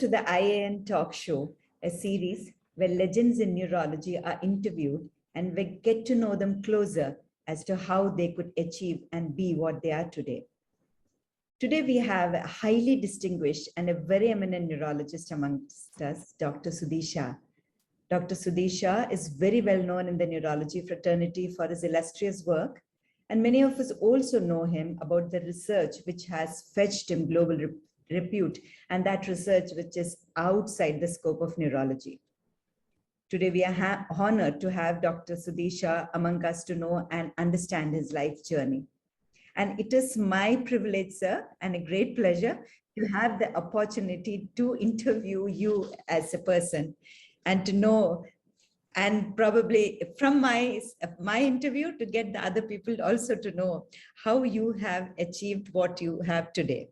to the IAN Talk Show, a series where legends in neurology are interviewed and we get to know them closer as to how they could achieve and be what they are today. Today, we have a highly distinguished and a very eminent neurologist amongst us, Dr. Sudhir Shah. Dr. Sudhir Shah is very well known in the neurology fraternity for his illustrious work, and many of us also know him about the research which has fetched him global repute, and that research which is outside the scope of neurology. Today, we are honored to have Dr. Sudhir Shah among us to know and understand his life journey. And it is my privilege, sir, and a great pleasure to have the opportunity to interview you as a person and to know, and probably from my interview to get the other people also to know how you have achieved what you have today.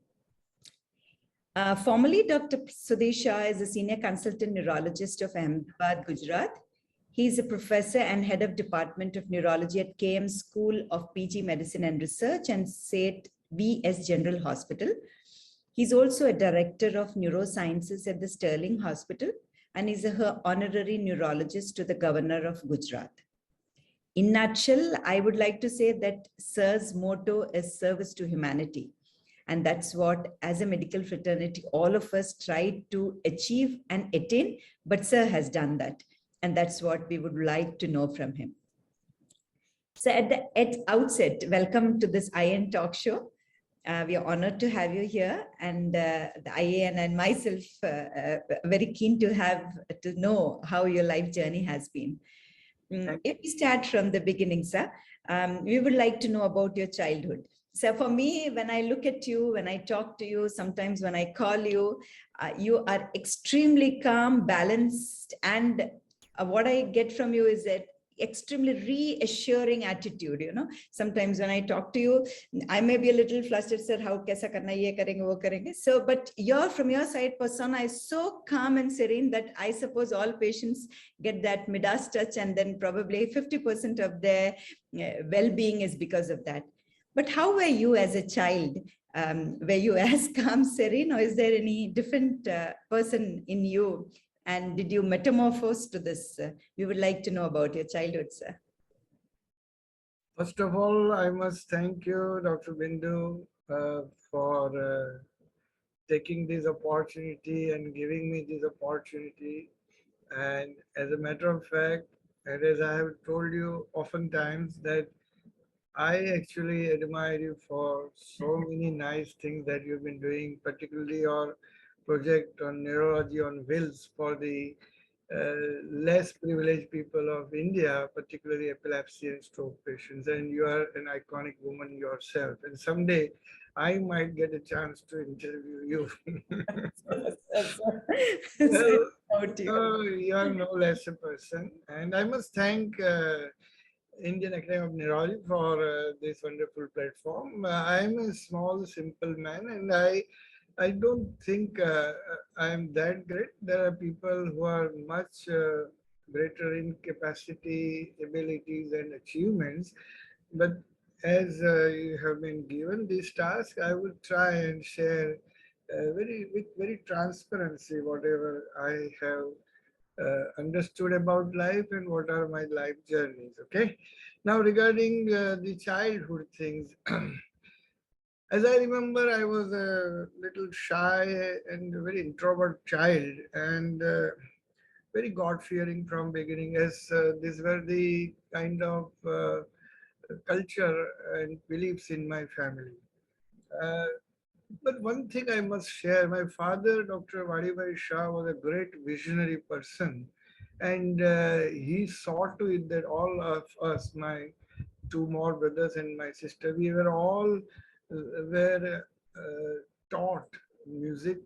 Formerly, Dr. Sudhir Shah is a senior consultant neurologist of Ahmedabad, Gujarat. He is a professor and head of Department of Neurology at KM School of PG Medicine and Research and St. V.S. General Hospital. He's also a director of Neurosciences at the Sterling Hospital, and is an honorary neurologist to the governor of Gujarat. In nutshell, I would like to say that Sir's motto is service to humanity. And that's what, as a medical fraternity, all of us try to achieve and attain, but Sir has done that. And that's what we would like to know from him. So at the outset, welcome to this IAN Talk Show. We are honored to have you here, and the IAN and myself very keen to know how your life journey has been. If we start from the beginning, sir, we would like to know about your childhood. So for me, when I look at you, when I talk to you, sometimes when I call you, you are extremely calm, balanced, and what I get from you is that extremely reassuring attitude. You know, sometimes when I talk to you, I may be a little flustered, sir, how kaisa karna, ye karenge, wo karenge. So, but from your side, persona is so calm and serene that I suppose all patients get that Midas touch, and then probably 50% of their well-being is because of that. But how were you as a child? Were you as calm, serene, or is there any different person in you? And did you metamorphose to this? We would like to know about your childhood, sir. First of all, I must thank you, Dr. Bindu, for taking this opportunity and giving me this opportunity. And as a matter of fact, and as I have told you oftentimes, that I actually admire you for so many nice things that you've been doing, particularly your project on neurology on wheels for the less privileged people of India, particularly epilepsy and stroke patients. And you are an iconic woman yourself. And someday I might get a chance to interview you. You are no less a person. And I must thank Indian Academy of Neurology for this wonderful platform. I am a small, simple man, and I don't think I am that great. There are people who are much greater in capacity, abilities, and achievements. But as you have been given this task, I will try and share with very transparency whatever I have understood about life and what are my life journeys. Okay. Now regarding the childhood things. As I remember, I was a little shy and very introvert child, and very God-fearing from beginning, as these were the kind of culture and beliefs in my family. But one thing I must share, my father, Dr. Vadibhai Shah, was a great visionary person, and he saw to it that all of us, my two more brothers and my sister, we were all were taught music,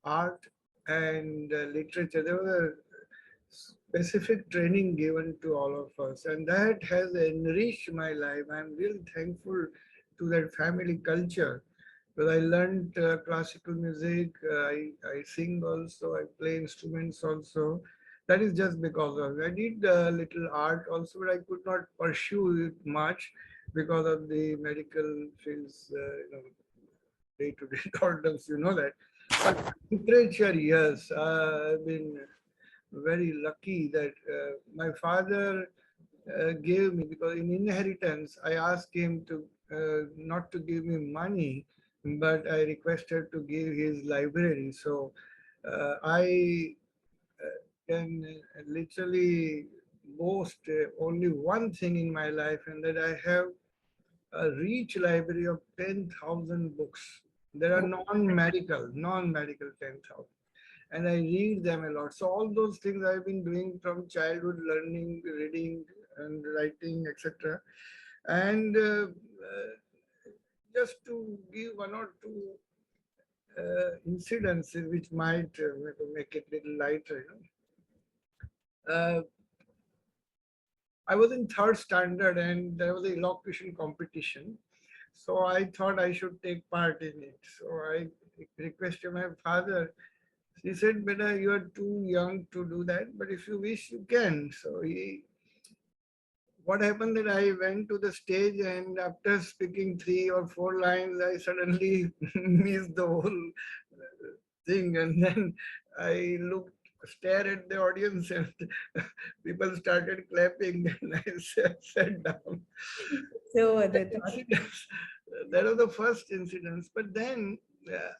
art, and literature. There was a specific training given to all of us, and that has enriched my life. I'm really thankful to that family culture. But I learned classical music, I sing also, I play instruments also. That is just because of it. I did a little art also, but I could not pursue it much because of the medical fields, day-to-day doldrums, you know that. But literature, yes, I've been very lucky that my father gave me, because in inheritance, I asked him to not to give me money, but I requested to give his library. So I can literally boast only one thing in my life, and that I have a rich library of 10,000 books. There are non-medical 10,000. And I read them a lot. So all those things I've been doing from childhood, learning, reading and writing, etc. And just to give one or two incidences which might make it a little lighter, I was in third standard and there was a elocution competition. So I thought I should take part in it. So I requested my father. He said, "Beta, you are too young to do that, but if you wish, you can." So what happened that I went to the stage, and after speaking 3 or 4 lines, I suddenly missed the whole thing. And then I stared at the audience, and people started clapping, and I sat down. So That that was the first incident. But then uh,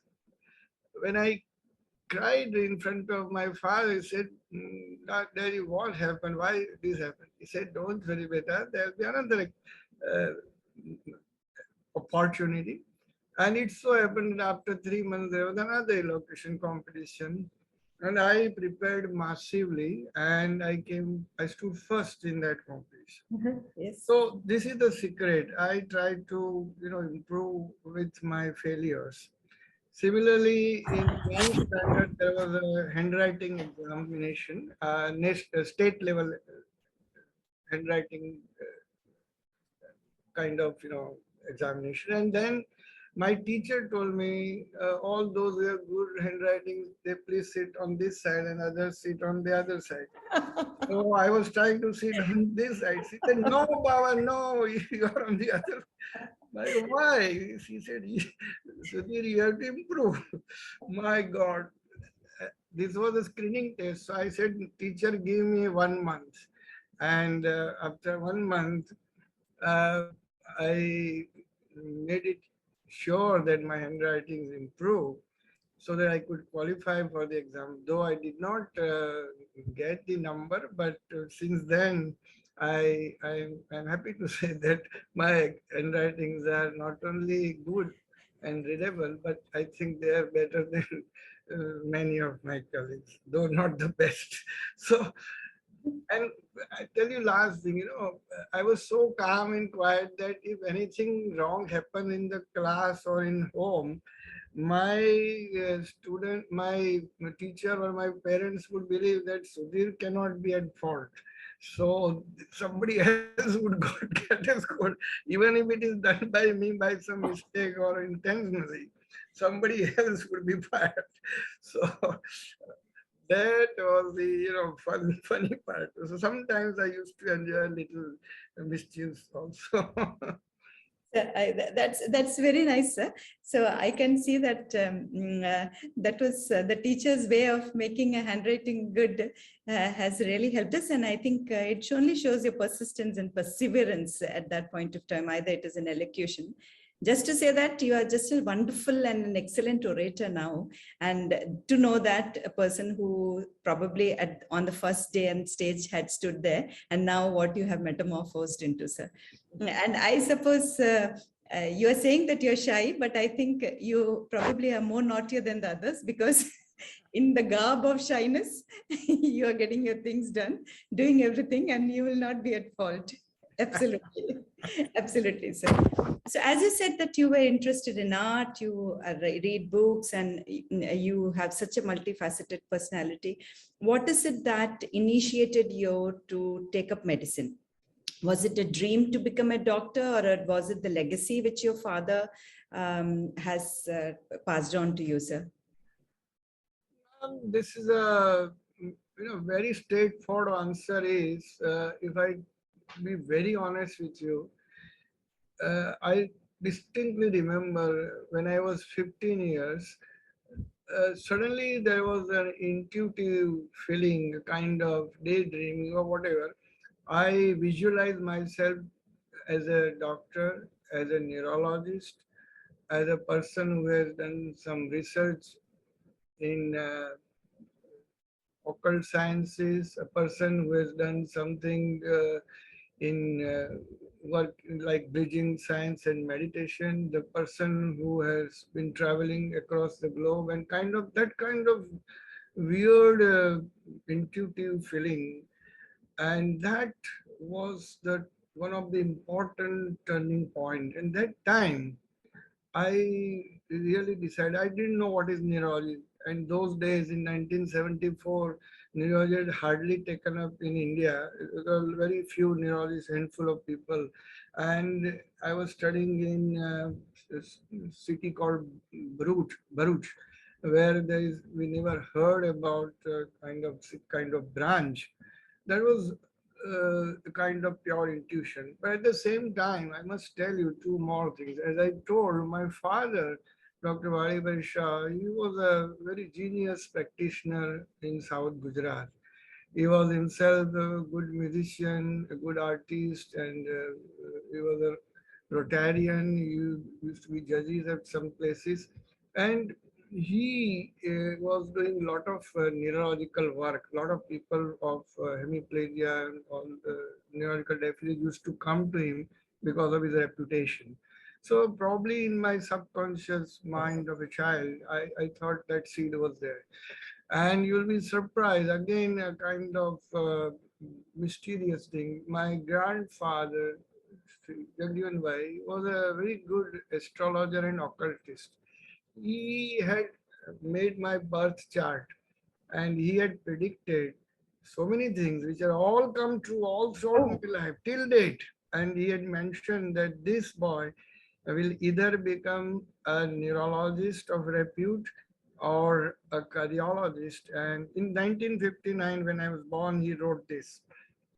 when I cried in front of my father, he said, Daddy, what happened? Why this happened? He said, don't worry, beta, there'll be another uh, opportunity. And it so happened that after 3 months, there was another elocution competition. And I prepared massively, and I stood first in that competition. yes. So this is the secret. I try to, improve with my failures. Similarly, in ninth standard, there was a handwriting examination, state level handwriting kind of, examination. And then my teacher told me, all those who have good handwriting, they please sit on this side and others sit on the other side. So I was trying to sit on this side. She said, no, Baba, no, you are on the other. Like, why? She said, Sudhir, you have to improve. My God. This was a screening test. So I said, teacher, give me 1 month. And after 1 month, uh, I made it sure that my handwriting is improved so that I could qualify for the exam. Though I did not get the number, but since then, I'm happy to say that my handwritings are not only good and readable, but I think they are better than many of my colleagues, though not the best. So, and I tell you last thing, I was so calm and quiet that if anything wrong happened in the class or in home, my my teacher or my parents would believe that Sudhir cannot be at fault. So somebody else would get a score, even if it is done by me by some mistake or intentionally. Somebody else would be fired. So that was the funny part. So sometimes I used to enjoy a little mischief also. That's very nice, sir. So I can see that that was the teacher's way of making a handwriting good has really helped us, and I think it only shows your persistence and perseverance at that point of time. Either it is an elocution. Just to say that you are just a wonderful and an excellent orator now, and to know that a person who probably on the first day and stage had stood there, and now what you have metamorphosed into, sir. And I suppose you are saying that you're shy, but I think you probably are more naughtier than the others, because in the garb of shyness, you are getting your things done, doing everything, and you will not be at fault. Absolutely. Absolutely, sir. So as you said that you were interested in art, you read books, and you have such a multifaceted personality. What is it that initiated you to take up medicine? Was it a dream to become a doctor, or was it the legacy which your father has passed on to you, sir? This is a very straightforward answer is, if I be very honest with you, I distinctly remember when I was 15 years, suddenly there was an intuitive feeling, a kind of daydreaming or whatever. I visualized myself as a doctor, as a neurologist, as a person who has done some research in occult sciences, a person who has done something in work like bridging science and meditation, the person who has been traveling across the globe, and kind of that kind of weird intuitive feeling. And that was the one of the important turning point. And that time I really decided, I didn't know what is neurology. And those days in 1974, neurology had hardly taken up in India. There were very few neurologists, handful of people. And I was studying in a city called Baruch, where we never heard about kind of branch. That was a kind of pure intuition. But at the same time, I must tell you two more things. As I told my father, Dr. Sudhir Shah, he was a very genius practitioner in South Gujarat. He was himself a good musician, a good artist, and he was a Rotarian. He used to be judges at some places. And he was doing a lot of neurological work. A lot of people of hemiplegia and all the neurological deficits used to come to him because of his reputation. So probably in my subconscious mind of a child, I thought that seed was there. And you'll be surprised, again, a kind of mysterious thing. My grandfather, Sri Jagdivan Bhai, was a very good astrologer and occultist. He had made my birth chart and he had predicted so many things which are all come true all throughout my life till date. And he had mentioned that this boy will either become a neurologist of repute or a cardiologist. And in 1959, when I was born, he wrote this.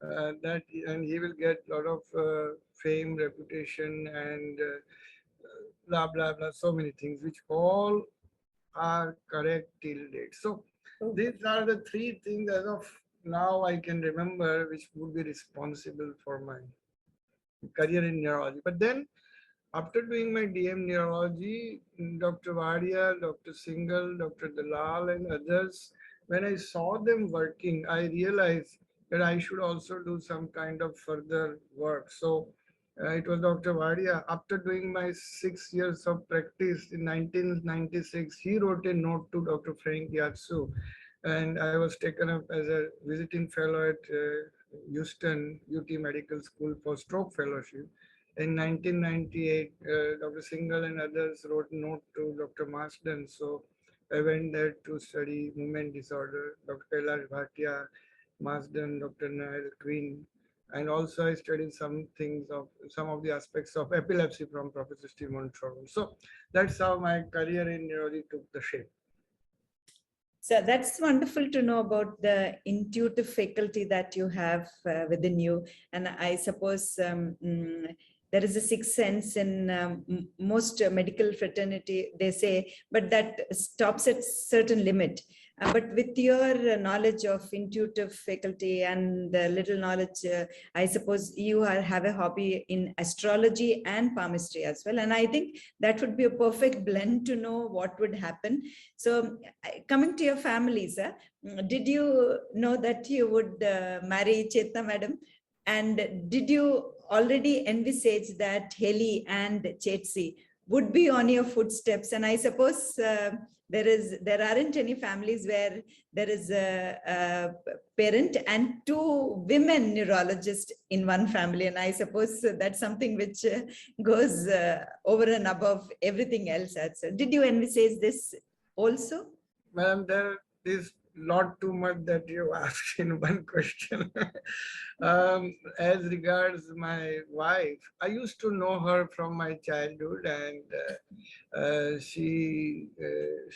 That and he will get a lot of fame, reputation, and blah blah blah. So many things, which all are correct till date. So these are the three things as of now I can remember, which would be responsible for my career in neurology. But then after doing my DM neurology, Dr. Vadia, Dr. Singhal, Dr. Dalal, and others, when I saw them working, I realized that I should also do some kind of further work. So it was Dr. Vadia. After doing my 6 years of practice in 1996, he wrote a note to Dr. Frank Yatsu, and I was taken up as a visiting fellow at Houston UT Medical School for stroke fellowship. In 1998, Dr. Singhal and others wrote a note to Dr. Marsden. So I went there to study movement disorder. Dr. Kailash Bhatia, Marsden, Dr. Nail Queen. And also I studied some of the aspects of epilepsy from Professor Steve Montrose. So that's how my career in neurology took the shape. So that's wonderful to know about the intuitive faculty that you have within you. And I suppose there is a sixth sense in most medical fraternity, they say, but that stops at certain limit. But with your knowledge of intuitive faculty and the little knowledge, I suppose you have a hobby in astrology and palmistry as well. And I think that would be a perfect blend to know what would happen. So coming to your families, did you know that you would marry Chetna madam? And did you already envisage that Heli and Chetsi would be on your footsteps? And I suppose there aren't any families where there is a parent and two women neurologists in one family. And I suppose that's something which goes over and above everything else. Did you envisage this also? Madam, there is not too much that you asked in one question. As regards my wife, I used to know her from my childhood, and she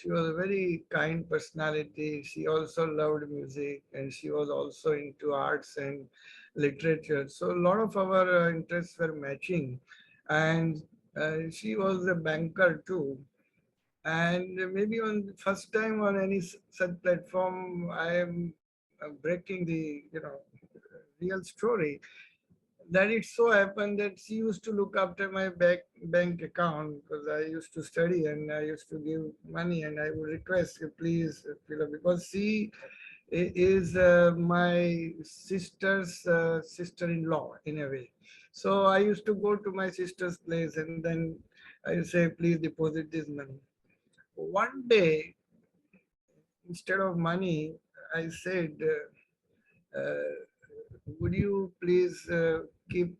was a very kind personality. She also loved music, and she was also into arts and literature. So a lot of our interests were matching, and she was a banker too. And maybe on the first time on any such platform, I am breaking the real story. That it so happened that she used to look after my bank account because I used to study and I used to give money and I would request you please fill up because she is my sister's sister-in-law in a way. So I used to go to my sister's place and then I would say, please deposit this money. One day, instead of money, I said, would you please keep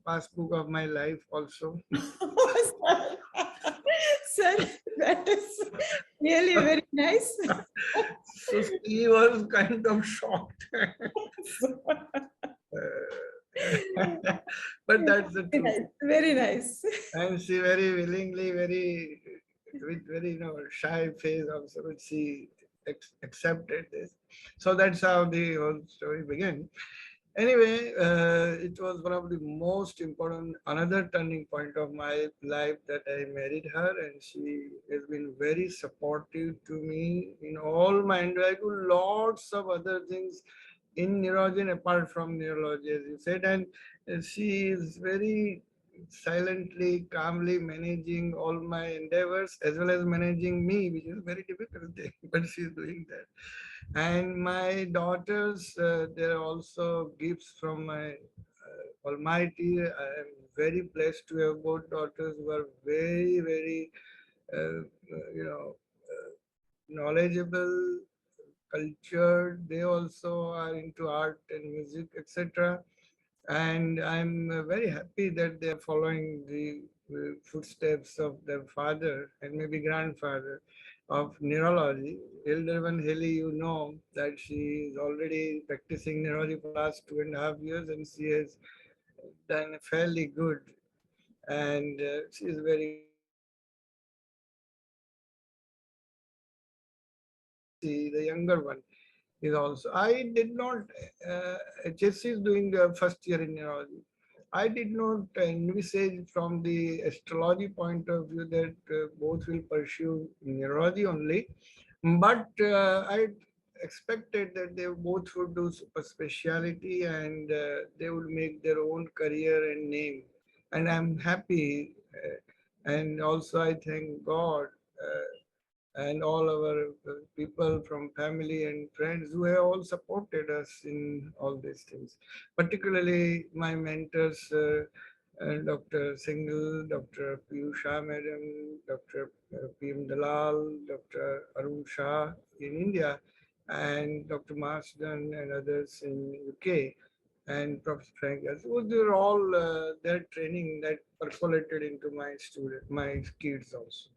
passbook of my life also? Sir, sir, that is really very nice. So he was kind of shocked. But that's the Very truth. nice. Very nice. And she very willingly, very with very shy face also, but she accepted this. So that's how the whole story began. Anyway, it was one of the most important, another turning point of my life that I married her, and she has been very supportive to me in all my, and I do lots of other things in neurology and apart from neurology, as you said, and she is very silently, calmly managing all my endeavors as well as managing me, which is very difficult thing, but she's doing that. And my daughters, they're also gifts from my Almighty. I am very blessed to have both daughters who are very, very, uh, knowledgeable, cultured. They also are into art and music, etc. And I'm very happy that they are following the footsteps of their father and maybe grandfather of neurology. Elder one, Haley, you know that she is already practicing neurology for last 2.5 years and she has done fairly good. And she is very Jesse, the younger one, is also. I did not, uh, Jesse is doing the first year in neurology. I did not envisage from the astrology point of view that both will pursue neurology only, but I expected that they both would do super speciality and they would make their own career and name. And I'm happy. And also, I thank God. And all our people from family and friends who have all supported us in all these things. Particularly my mentors, Dr. Singhal, Dr. Piyush Shah Madam, Dr. PM Dalal, Dr. Arun Shah in India, and Dr. Marsden and others in UK, and Professor Frank. So they're all their training that percolated into my kids also.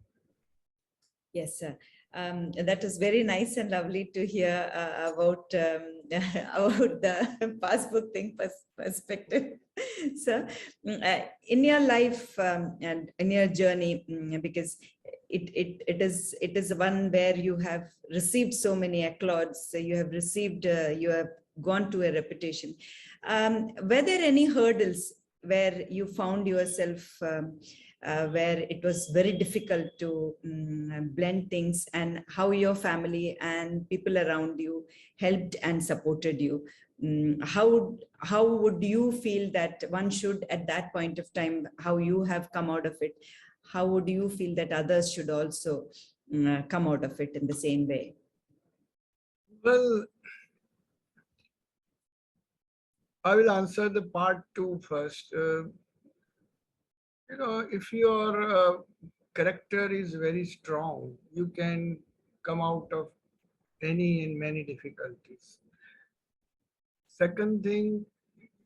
Yes, sir. That was very nice and lovely to hear about about the passbook thing perspective. So, in your life and in your journey, because it is one where you have received so many accolades, you have received, you have gone to a reputation. Were there any hurdles where you found yourself? Where it was very difficult to blend things, and how your family and people around you helped and supported you. How would you feel that one should at that point of time, how you have come out of it, how would you feel that others should also come out of it in the same way? Well, I will answer the part two first. If your character is very strong, you can come out of any and many difficulties. Second thing,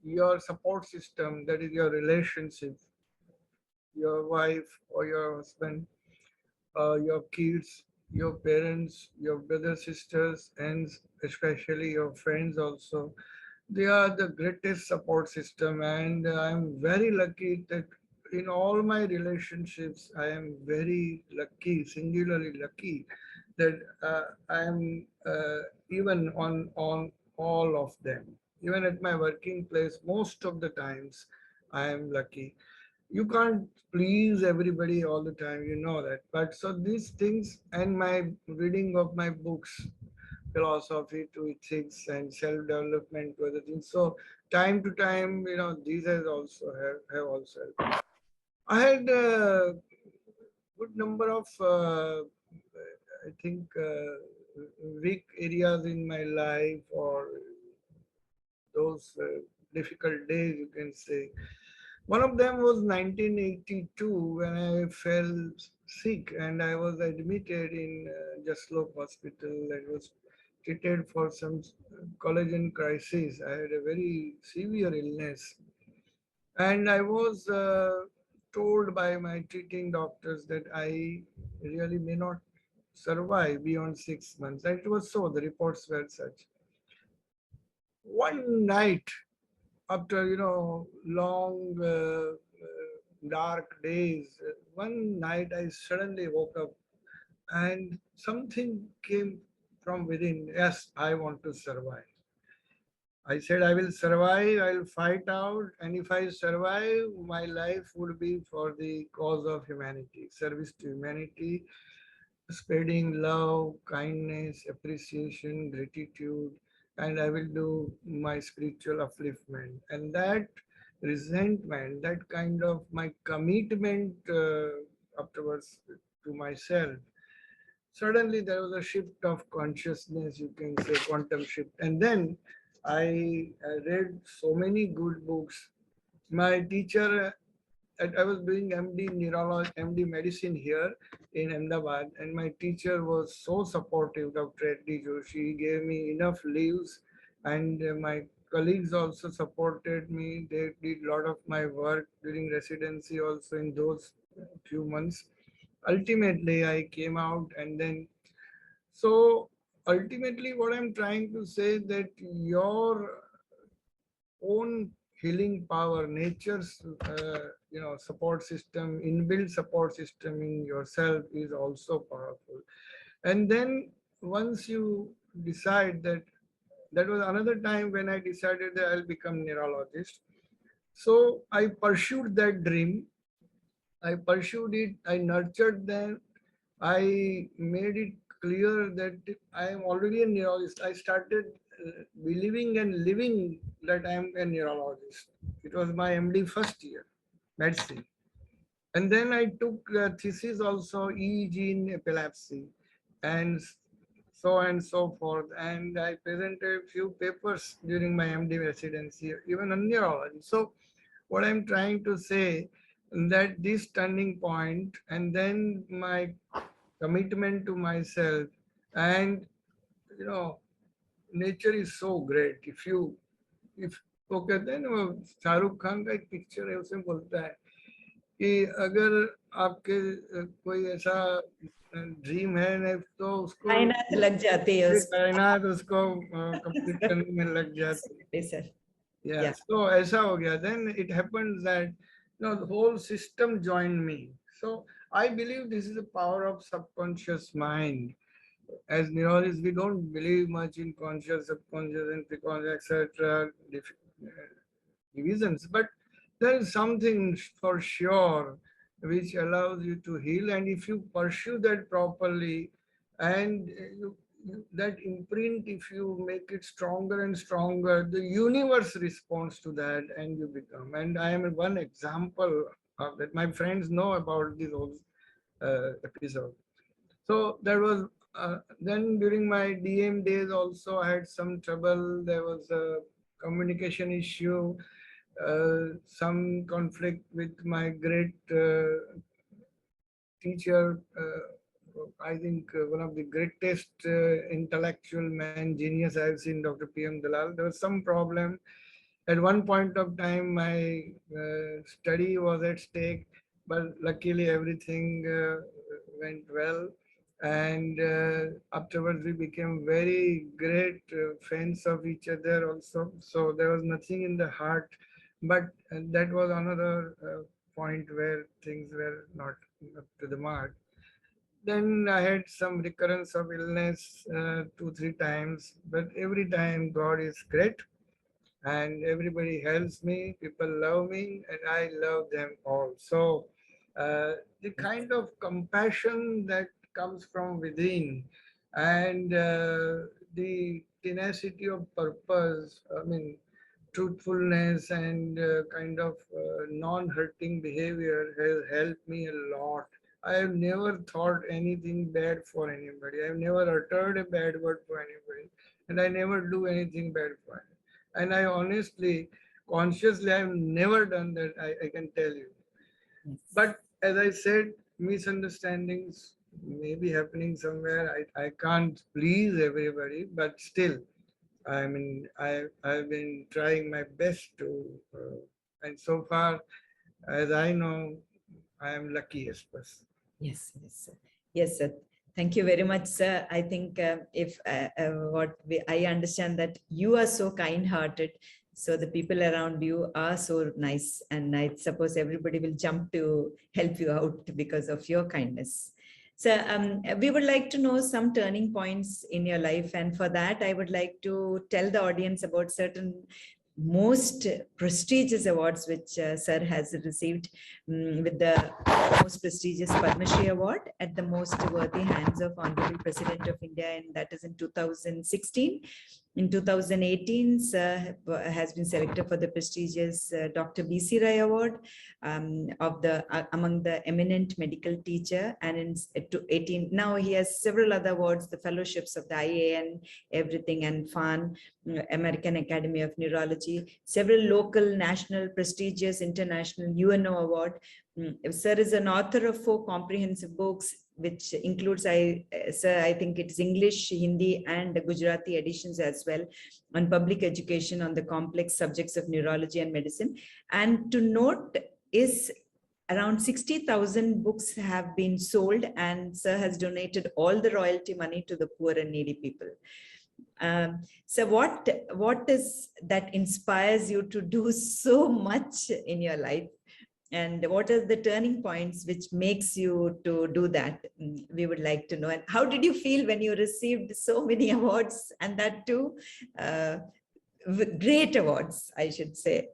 your support system, that is your relationship, your wife or your husband, your kids, your parents, your brothers, sisters, and especially your friends also. They are the greatest support system, and I'm very lucky that in all my relationships, I am very lucky, singularly lucky, that I am even on all of them. Even at my working place, most of the times, I am lucky. You can't please everybody all the time, you know that. But so these things and my reading of my books, philosophy to ethics and self-development to other things. So time to time, these have also helped. I had a good number of, I think, weak areas in my life, or those difficult days, you can say. One of them was 1982 when I fell sick and I was admitted in Jaslok Hospital and was treated for some collagen crisis. I had a very severe illness, and I was told by my treating doctors that I really may not survive beyond 6 months. And it was so, the reports were such. One night, after long dark days, one night I suddenly woke up and something came from within. Yes, I want to survive. I said I will survive, I'll fight out, and if I survive, my life would be for the cause of humanity, service to humanity, spreading love, kindness, appreciation, gratitude, and I will do my spiritual upliftment. And that resentment, that kind of my commitment afterwards to myself, suddenly there was a shift of consciousness, you can say quantum shift. And then I read so many good books. My teacher, I was doing MD neurology, MD medicine here in Ahmedabad, and my teacher was so supportive, Dr. Reddy Joshi. He gave me enough leaves, and my colleagues also supported me. They did a lot of my work during residency also in those few months. Ultimately, I came out, and then so ultimately, what I'm trying to say that your own healing power, nature's support system, inbuilt support system in yourself is also powerful. And then once you decide that, that was another time when I decided that I'll become neurologist. So I pursued that dream. I pursued it. I nurtured them. I made it clear that I am already a neurologist. I started believing and living that I am a neurologist. It was my MD first year, medicine. And then I took a thesis also, EEG in epilepsy, and so on and so forth. And I presented a few papers during my MD residency, even on neurology. So what I'm trying to say, that this turning point and then my commitment to myself, and you know nature is so great. If वो कहते हैं ना, वो शाहरुख खान का एक picture है, उसमें बोलता है कि अगर आपके कोई ऐसा ड्रीम है ना, तो उसको कायनात लग जाती है उसको। कायनात उसको कंप्लीट करने में लग जाती है। Absolutely, sir. Yeah, so ऐसा हो गया. Then it happens that the whole system joined me. So I believe this is the power of subconscious mind. As neurologists, we don't believe much in conscious, subconscious, and preconscious, etc. Divisions, but there is something for sure which allows you to heal, and if you pursue that properly, and that imprint, if you make it stronger and stronger, the universe responds to that, and you become. And I am one example of that. My friends know about this whole episode. So there was then during my DM days also I had some trouble. There was a communication issue, some conflict with my great teacher. I think one of the greatest intellectual man, genius I've seen, Dr. P.M. Dalal. There was some problem. At one point of time, my study was at stake, but luckily everything went well. And afterwards, we became very great friends of each other also. So there was nothing in the heart, but that was another point where things were not up to the mark. Then I had some recurrence of illness 2, 3 times, but every time God is great. and everybody helps me. People love me, and I love them all. So, the kind of compassion that comes from within, and the tenacity of purpose. I mean, truthfulness and kind of non-hurting behavior has helped me a lot. I have never thought anything bad for anybody. I have never uttered a bad word for anybody, and I never do anything bad for anybody. And I honestly, consciously, I have never done that. I can tell you. But as I said, misunderstandings may be happening somewhere. I can't please everybody, but still, I mean, I've been trying my best to, and so far as I know, I am luckiest person. Yes, yes, sir. Yes, sir. Thank you very much, sir. I think if I understand that you are so kind-hearted, so the people around you are so nice, and I suppose everybody will jump to help you out because of your kindness. So we would like to know some turning points in your life, and for that, I would like to tell the audience about certain most prestigious awards which sir has received, with the most prestigious Padma Shri Award at the most worthy hands of Honorable President of India, and that is in 2016. In 2018, sir has been selected for the prestigious Dr. B.C. Rai Award of the among the eminent medical teacher, and in 18 now he has several other awards, the fellowships of the IAN, everything, and FAN, American Academy of Neurology, several local, national, prestigious, international UNO award. Sir is an author of 4 comprehensive books, which includes, sir, I think it's English, Hindi, and Gujarati editions as well, on public education on the complex subjects of neurology and medicine. And to note is around 60,000 books have been sold, and sir has donated all the royalty money to the poor and needy people. So what is that inspires you to do so much in your life? And what are the turning points which makes you to do that? We would like to know. And how did you feel when you received so many awards, and that too, great awards, I should say?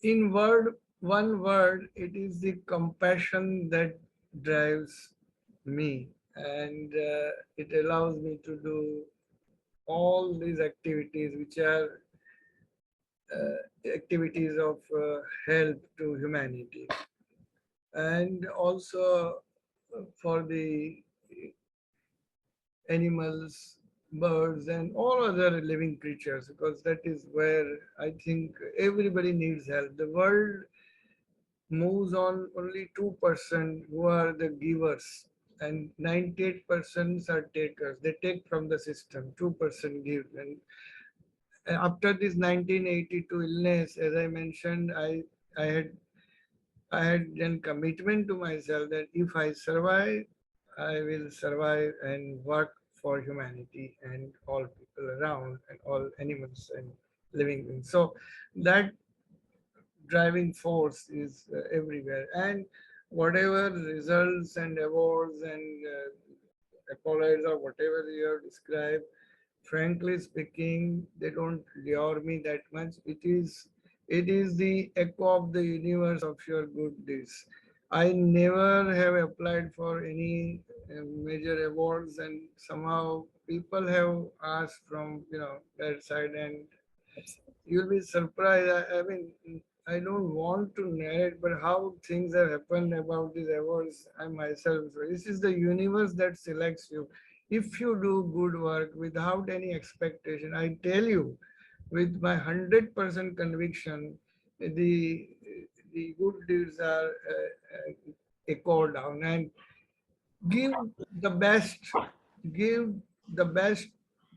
In one word, it is the compassion that drives me, and it allows me to do all these activities, which are activities of help to humanity, and also for the animals, birds, and all other living creatures, because that is where I think everybody needs help. The world moves on only 2% who are the givers, and 98% are takers. They take from the system, 2% give. And after this 1982 illness, as I mentioned, I had I had done commitment to myself that if I survive, I will survive and work for humanity and all people around and all animals and living things. So that driving force is everywhere. And whatever results and awards and accolades or whatever you have described, frankly speaking, they don't lure me that much. It is the echo of the universe of your good deeds. I never have applied for any major awards, and somehow people have asked from that side, and you'll be surprised. I mean, I don't want to narrate, but how things have happened about these awards, I myself. So this is the universe that selects you. If you do good work without any expectation, I tell you, with my 100% conviction, the the good deeds are echoed down, and give the best, give the best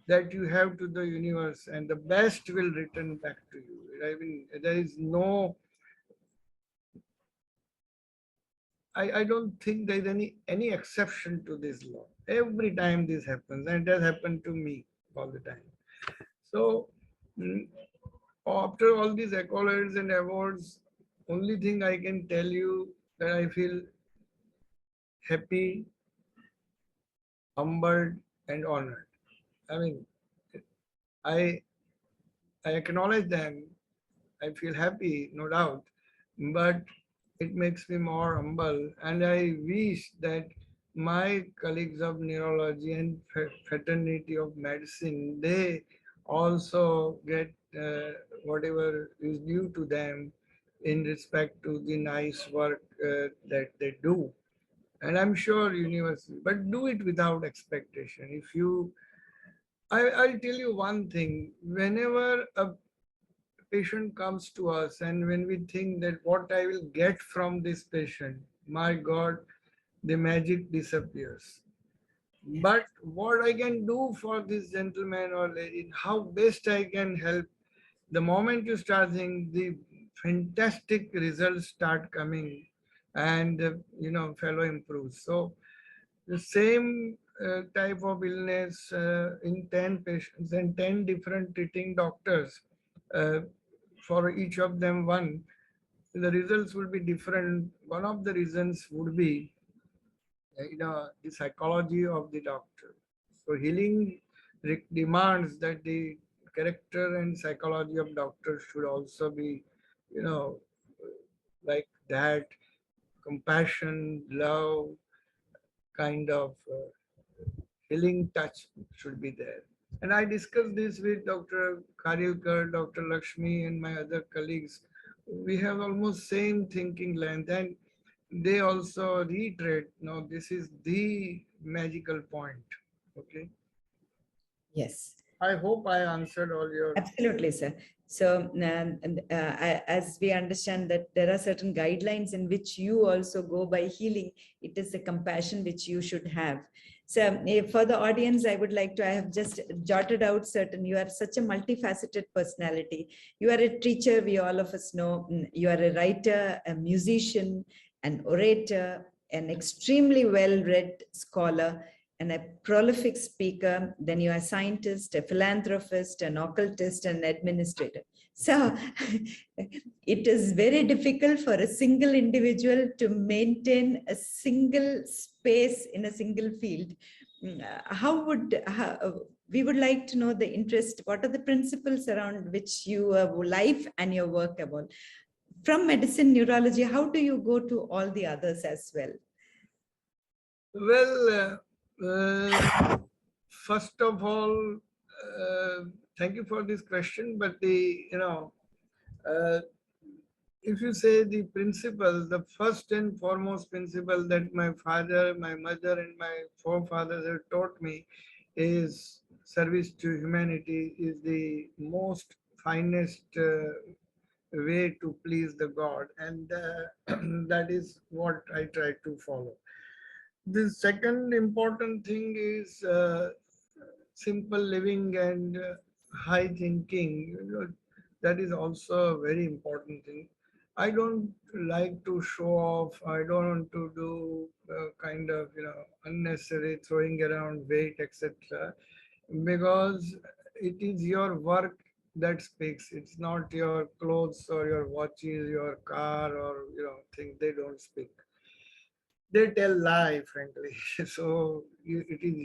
that you have to the universe, and the best will return back to you. I mean, there is no, I don't think there is any exception to this law. Every time this happens, and it has happened to me all the time. So after all these accolades and awards, only thing I can tell you that I feel happy, humbled, and honored. I mean, I I acknowledge them. I feel happy, no doubt, but it makes me more humble. And I wish that my colleagues of neurology and fraternity of medicine, they also get whatever is due to them in respect to the nice work that they do. And I'm sure university, but do it without expectation. If you, I'll tell you one thing, whenever a patient comes to us and when we think that what I will get from this patient, my God, the magic disappears. Yes. But what I can do for this gentleman or lady, how best I can help, the moment you start thinking, the fantastic results start coming and, fellow improves. So the same type of illness in 10 patients and 10 different treating doctors, uh, for each of them one, the results will be different. One of the reasons would be, the psychology of the doctor. So healing demands that the character and psychology of doctors should also be, you know, like that, compassion, love, kind of healing touch should be there. And I discussed this with Dr. Karilkar, Dr. Lakshmi, and my other colleagues. We have almost same thinking length, and they also reiterate, no, this is the magical point. Okay. Yes. I hope I answered all your. Absolutely, sir. So, as we understand that there are certain guidelines in which you also go by healing, it is the compassion which you should have. So, for the audience, I would like to, I have just jotted out certain, you are such a multifaceted personality. You are a teacher, we all of us know. You are a writer, a musician, an orator, an extremely well-read scholar, and a prolific speaker, then you are a scientist, a philanthropist, an occultist, and an administrator. So it is very difficult for a single individual to maintain a single space in a single field. We would like to know the interest, what are the principles around which your life and your work evolve? From medicine, neurology, how do you go to all the others as well? Well, first of all, thank you for this question. But uh, if you say the principle, the first and foremost principle that my father, my mother, and my forefathers have taught me is service to humanity is the most finest way to please the God, and that is what I try to follow. The second important thing is simple living and high thinking. That is also a very important thing. I don't like to show off. I don't want to do kind of unnecessary throwing around weight, etc. Because it is your work that speaks. It's not your clothes or your watches, your car or things. They don't speak, they tell lie, frankly. So it is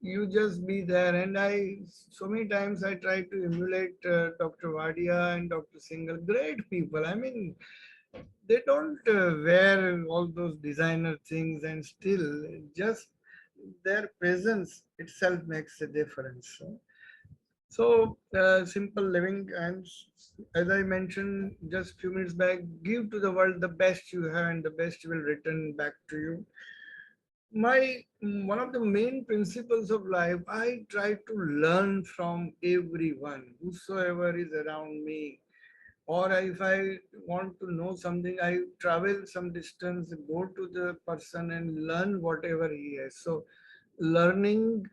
you just be there. And I, so many times I try to emulate Dr. Wadia and Dr. Singhal, great people. I mean, they don't wear all those designer things, and still just their presence itself makes a difference. So simple living, and as I mentioned just few minutes back, give to the world the best you have, and the best will return back to you. My one of the main principles of life, I try to learn from everyone, whosoever is around me. Or if I want to know something, I travel some distance, go to the person and learn whatever he has. So learning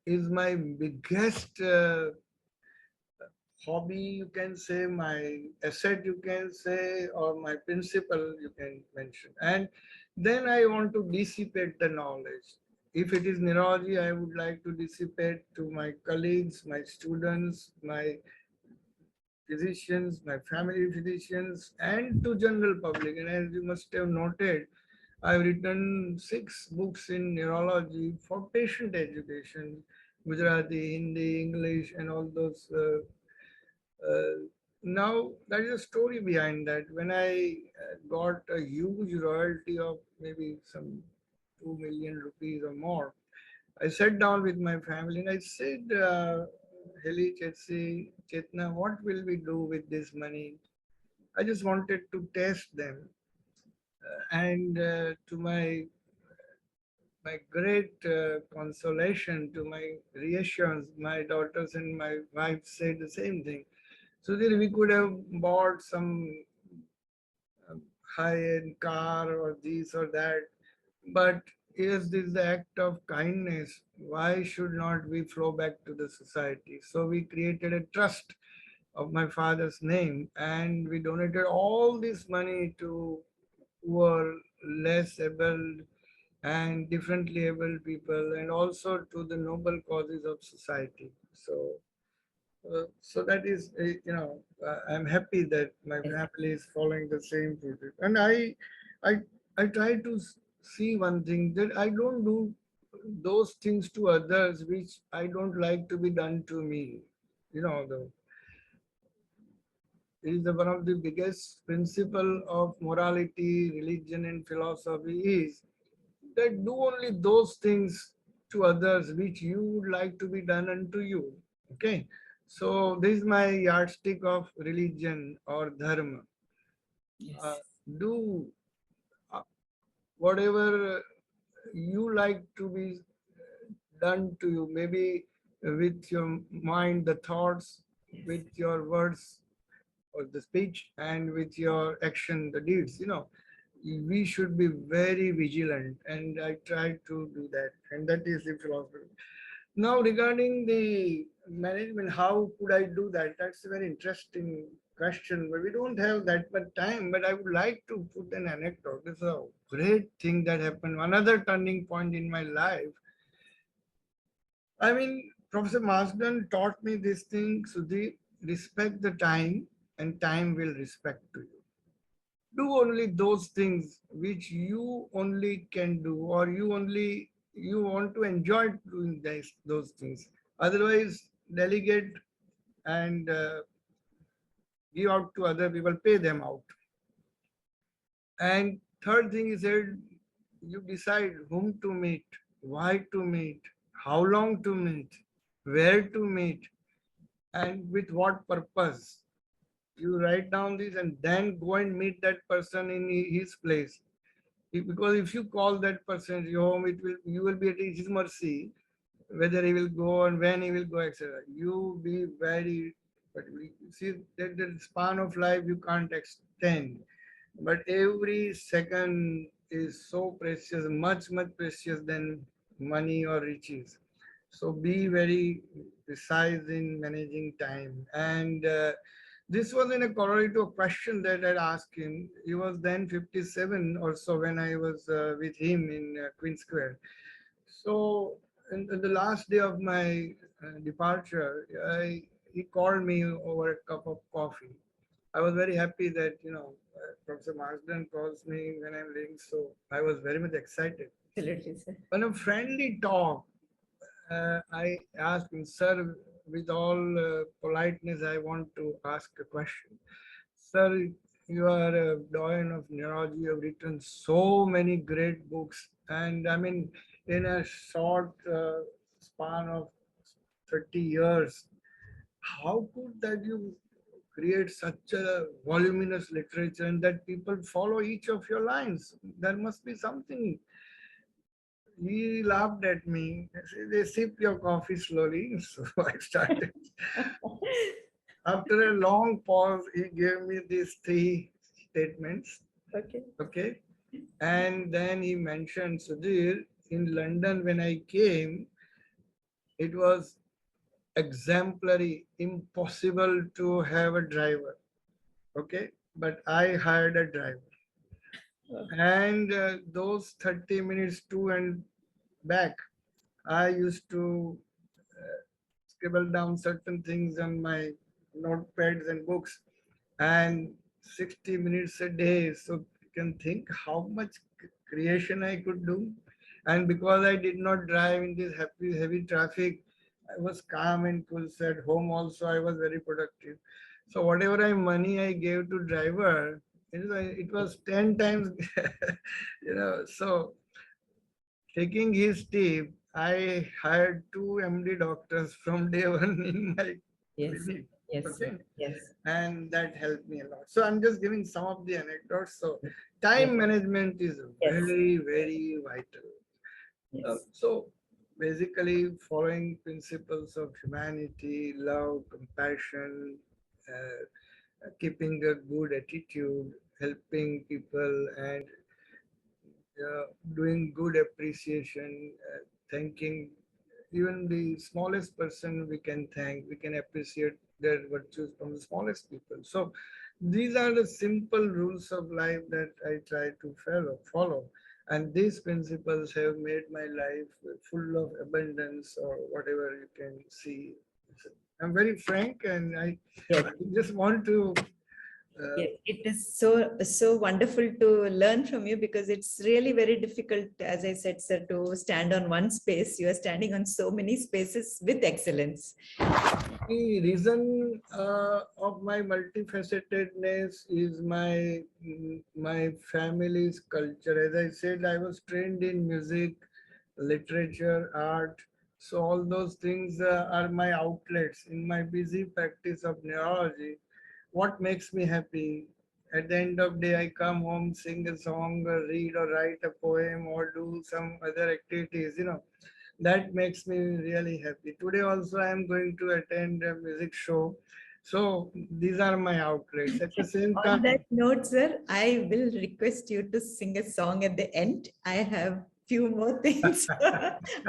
is my biggest hobby, you can say, my asset, you can say, or my principle, you can mention. And then I want to dissipate the knowledge. If it is neurology, I would like to dissipate to my colleagues, my students, my physicians, my family physicians, and to general public. And as you must have noted, I've written 6 books in neurology for patient education, Gujarati, Hindi, English, and all those Now, there is a story behind that. When I got a huge royalty of maybe some 2 million rupees or more, I sat down with my family and I said, Heli, Chetsi, Chetna, what will we do with this money? I just wanted to test them. And to my great consolation, to my reassurance, my daughters and my wife said the same thing. So then we could have bought some high-end car or this or that. But is this the act of kindness? Why should not we flow back to the society? So we created a trust of my father's name and we donated all this money to poor, less able and differently able people and also to the noble causes of society. So that is, I'm happy that my family is following the same route. And I, I try to see one thing that I don't do those things to others which I don't like to be done to me. It is one of the biggest principle of morality, religion, and philosophy is that do only those things to others which you would like to be done unto you. Okay. So this is my yardstick of religion or dharma. Uh, Yes. do uh, whatever you like to be done to you, maybe with your mind, the thoughts, with your words or the speech, and with your action, the deeds. We should be very vigilant, and I try to do that, and that is the philosophy. Now, regarding the management, how could I do that? That's a very interesting question, but we don't have that much time. But I would like to put an anecdote. It's a great thing that happened. Another turning point in my life. I mean, Professor Marsden taught me this thing, Sudhir, respect the time, and time will respect to you. Do only those things which you only can do or you want to enjoy doing those things. Otherwise, delegate and give out to other people, pay them out. And third thing is that you decide whom to meet, why to meet, how long to meet, where to meet, and with what purpose. You write down this and then go and meet that person in his place. Because if you call that person to your home, you will be at his mercy whether he will go and when he will go, etc. You be very, but we see that the span of life you can't extend, but every second is so precious, much precious than money or riches. So be very precise in managing time. And this was in a corollary to a question that I'd asked him. He was then 57 or so when I was with him in Queen Square. So, in the last day of my departure, he called me over a cup of coffee. I was very happy that, Professor Marsden calls me when I'm leaving. So, I was very much excited. Absolutely, sir. On a friendly talk, I asked him, sir, with all politeness, I want to ask a question. Sir, you are a doyen of neurology. You have written so many great books. And I mean, in a short span of 30 years, how could that you create such a voluminous literature and that people follow each of your lines? There must be something. He laughed at me. He said, they sip your coffee slowly. So I started. After a long pause, he gave me these three statements. Okay. Okay. And then he mentioned, Sudhir, in London when I came, it was exemplary, impossible to have a driver. Okay. But I hired a driver. And those 30 minutes to and back, I used to scribble down certain things on my notepads and books and 60 minutes a day. So you can think how much creation I could do. And because I did not drive in this heavy traffic, I was calm and cool. At home also, I was very productive. So whatever money I gave to driver, it was 10 times, So taking his tip, I hired two MD doctors from day one in my Yes. clinic. Yes. Okay. Yes. And that helped me a lot. So I'm just giving some of the anecdotes. So Yes. time management is Yes. very, very vital. Yes. So basically following principles of humanity, love, compassion, keeping a good attitude, helping people, and doing good appreciation, thanking even the smallest person we can thank, we can appreciate their virtues from the smallest people. So these are the simple rules of life that I try to follow. And these principles have made my life full of abundance or whatever you can see. I'm very frank and Yes. I just want to Yes, it is so wonderful to learn from you, because it's really very difficult, as I said, sir, to stand on one space. You are standing on so many spaces with excellence. the reason of my multifacetedness is my family's culture. As I said, I was trained in music, literature, art. So all those things are my outlets in my busy practice of neurology. What makes me happy? At the end of the day, I come home, sing a song, or read or write a poem, or do some other activities. That makes me really happy. Today also I am going to attend a music show. So these are my outlets. At the same On that time, note, sir, I will request you to sing a song at the end. I have few more things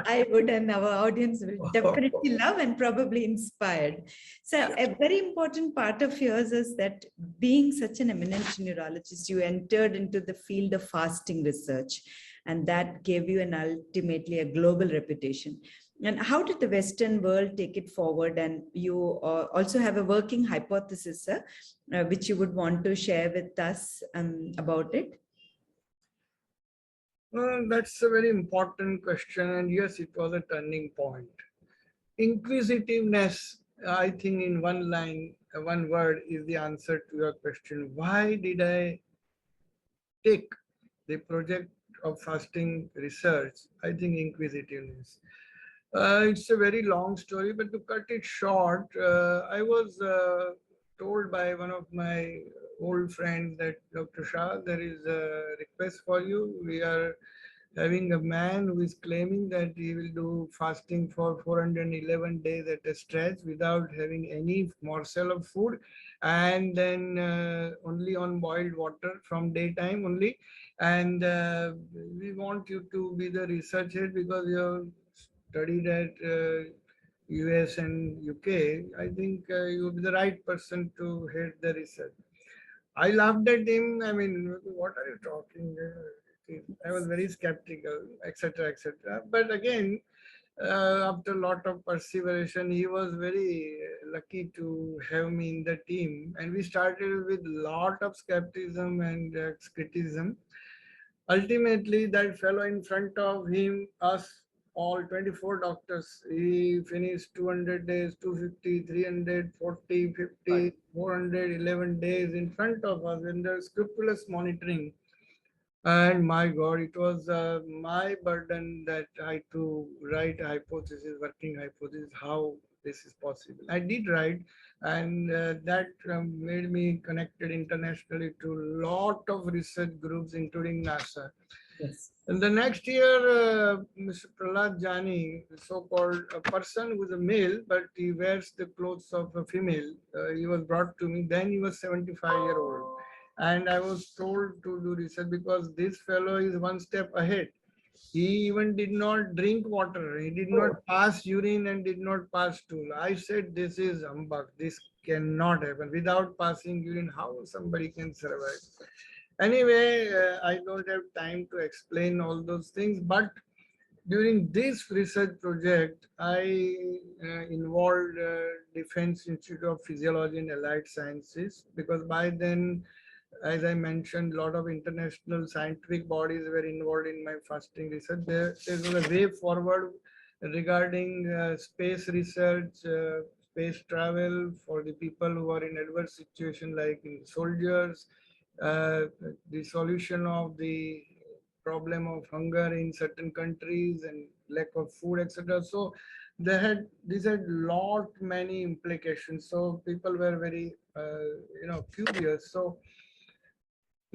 I would, and our audience will definitely love and probably inspired. So a very important part of yours is that being such an eminent neurologist, you entered into the field of fasting research, and that gave you an ultimately a global reputation. And how did the Western world take it forward? And you also have a working hypothesis, sir, which you would want to share with us about it? that's a very important question. And yes, it was a turning point. Inquisitiveness, I think, in one line, one word is the answer to your question. Why did I take the project of fasting research? I think inquisitiveness. It's a very long story, but to cut it short, I was told by one of my old friends that Dr. Shah, there is a request for you. We are having a man who is claiming that he will do fasting for 411 days at a stretch without having any morsel of food, and then only on boiled water from daytime only. And we want you to be the research head because you have studied at US and UK. I think you will be the right person to head the research. I laughed at him. I mean, what are you talking? I was very skeptical, etc., etc. But again, after a lot of perseveration, he was very lucky to have me in the team, and we started with lot of skepticism and criticism. Ultimately, that fellow in front of him, us all 24 doctors, he finished 200 days, 250, 300, 40, 50, 411 days in front of us under scrupulous monitoring. And my God, it was my burden that I to write a hypothesis, working hypothesis, how this is possible. I did write, and that made me connected internationally to a lot of research groups, including NASA. Yes. And the next year, Mr. Prahlad Jani, so-called a person who is a male, but he wears the clothes of a female, he was brought to me. Then he was 75-year-old. And I was told to do research because this fellow is one step ahead. He even did not drink water. He did not pass urine and did not pass stool. I said, this is humbug. This cannot happen. Without passing urine, how somebody can survive? Anyway, I don't have time to explain all those things, but during this research project, I involved Defense Institute of Physiology and Allied Sciences because by then, as I mentioned, a lot of international scientific bodies were involved in my fasting research. There was a way forward regarding space research, space travel for the people who are in adverse situation like in soldiers, uh, the solution of the problem of hunger in certain countries and lack of food, etc. So these had lot many implications. So people were very curious. So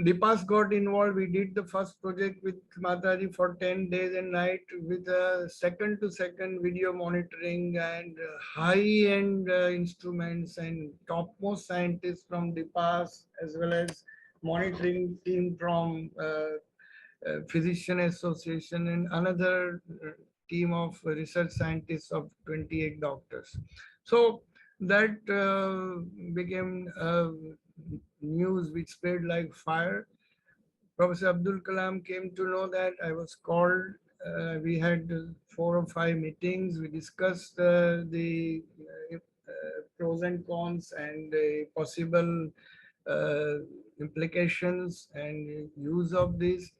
Deepas got involved. We did the first project with Mataji for 10 days and night with second to second video monitoring and high-end instruments and topmost scientists from Deepas as well as monitoring team from Physician Association and another team of research scientists of 28 doctors. So that became news which spread like fire. Professor Abdul Kalam came to know that I was called. We had 4 or 5 meetings. We discussed the pros and cons and possible uh, implications and use of this.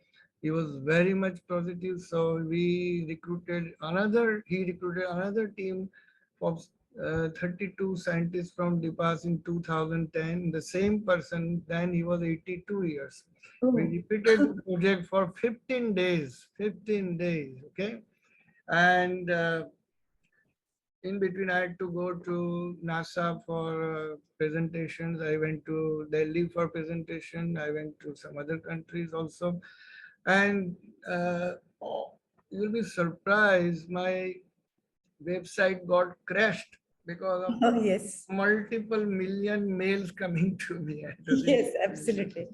He was very much positive. So he recruited another team of 32 scientists from DePass in 2010. The same person, then he was 82 years. We Oh. repeated the project for 15 days, okay? And in between, I had to go to NASA for presentations. I went to Delhi for presentation. I went to some other countries also. And you'll be surprised, my website got crashed because of Oh, yes. multiple million mails coming to me at the same Yes, absolutely.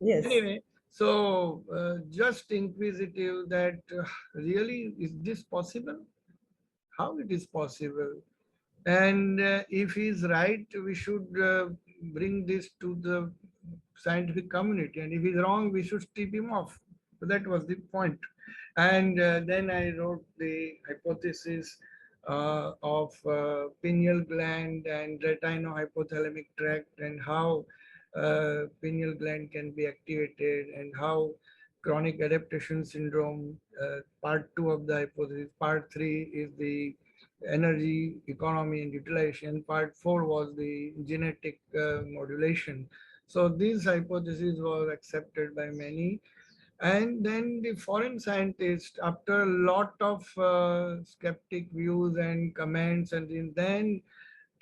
Yes. Anyway, so just inquisitive that really, is this possible? How it is possible? And if he's right, we should bring this to the scientific community. And if he's wrong, we should strip him off. So that was the point. And then I wrote the hypothesis of pineal gland and retinohypothalamic tract and how pineal gland can be activated and how chronic adaptation syndrome, part 2 of the hypothesis. Part 3 is the energy economy and utilization. Part 4 was the genetic modulation. So this hypothesis was accepted by many. And then the foreign scientists, after a lot of skeptic views and comments, and then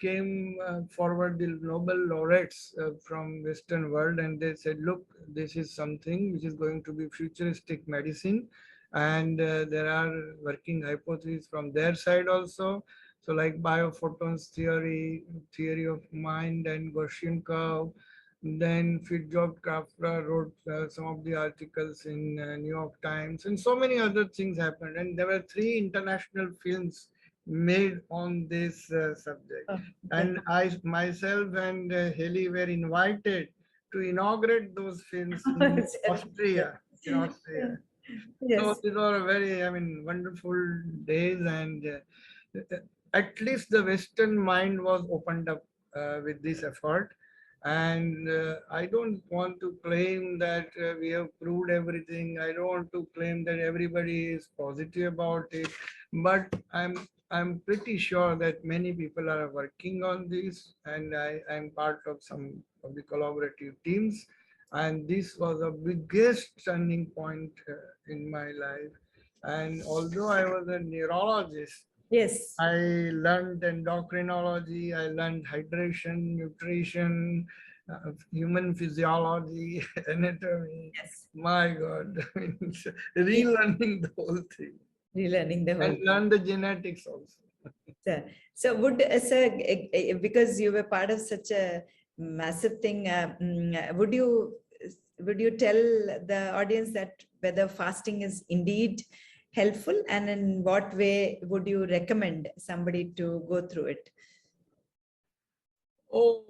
came forward the Nobel laureates from Western world, and they said, look, this is something which is going to be futuristic medicine. And there are working hypotheses from their side also. So like biophotons theory, theory of mind and Gaussian curve. Then Fritjof Capra wrote some of the articles in New York Times, and so many other things happened. And there were 3 international films made on this subject. Oh, And I myself and Haley were invited to inaugurate those films in Austria. In Austria. So yes. these were very, wonderful days, and at least the Western mind was opened up with this effort. And I don't want to claim that we have proved everything. I don't want to claim that everybody is positive about it, but I'm pretty sure that many people are working on this, and I'm part of some of the collaborative teams. And this was the biggest turning point in my life. And although I was a neurologist, Yes. I learned endocrinology, I learned hydration, nutrition, human physiology, anatomy. Yes. My God, relearning the whole thing. Relearning the whole And thing. learn the genetics also. So would, sir, because you were part of such a massive thing, would you tell the audience that whether fasting is indeed helpful, and in what way would you recommend somebody to go through it? Oh,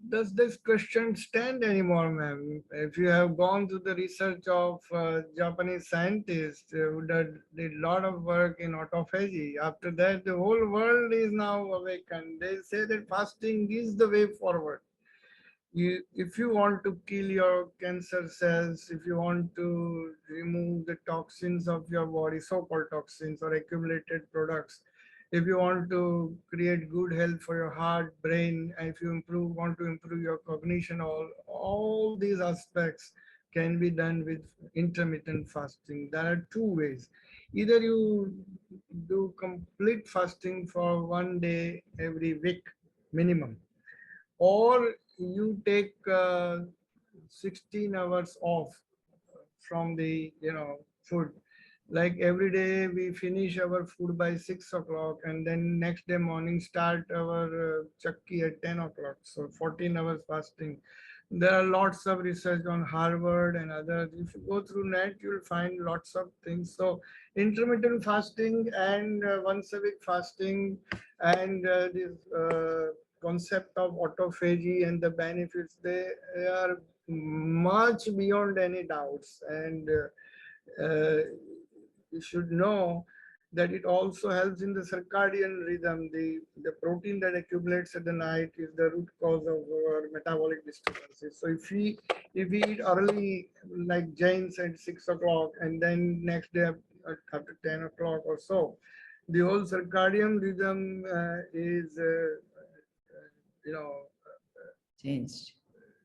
does this question stand anymore, ma'am? If you have gone to the research of Japanese scientists who did a lot of work in autophagy, after that, the whole world is now awakened. They say that fasting is the way forward. if you want to kill your cancer cells, if you want to remove the toxins of your body, so-called toxins or accumulated products, if you want to create good health for your heart, brain, and if you want to improve your cognition, all these aspects can be done with intermittent fasting. There are two ways. Either you do complete fasting for 1 day every week minimum, or you take 16 hours off from the food. Like every day we finish our food by 6 o'clock, and then next day morning start our chakki at 10 o'clock, so 14 hours fasting. There are lots of research on Harvard and others. If you go through net, you'll find lots of things. So intermittent fasting and once a week fasting, and this concept of autophagy and the benefits, they are much beyond any doubts. And you should know that it also helps in the circadian rhythm. The protein that accumulates at the night is the root cause of our metabolic disturbances. So if we eat early, like Jane said, 6 o'clock, and then next day after 10 o'clock or so, the whole circadian rhythm is you know Changed.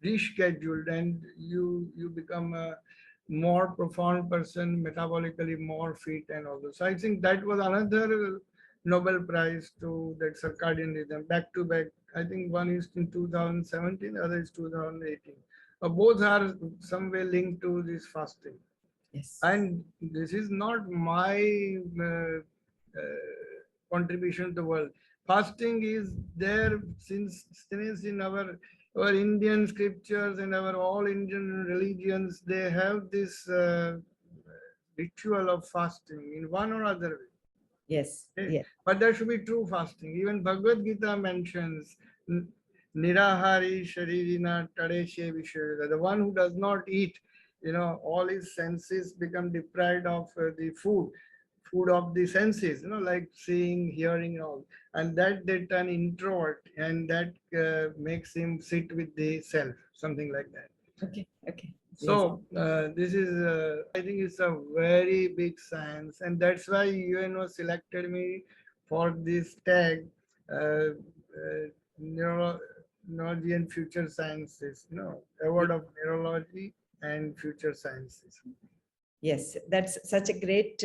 rescheduled, and you become a more profound person, metabolically more fit and all this. So I think that was another Nobel Prize to that circadian rhythm, back to back. I think one is in 2017, other is 2018. Both are some way linked to this fasting. Yes. And this is not my contribution to the world. Fasting is there since in our Indian scriptures and our all Indian religions. They have this ritual of fasting in one or other way. Yes. Okay? Yes. But that should be true fasting. Even Bhagavad Gita mentions Nirahari Sharirina Tadeshe Vishaya. The one who does not eat, all his senses become deprived of the food of the senses, like seeing, hearing, and all. And that they turn introvert, and that makes him sit with the self, something like that. Okay. Okay. Yes. So this is, I think it's a very big science, and that's why UNO selected me for this tag, neuro, neurology and future sciences, award of neurology and future sciences. Yes, that's such a great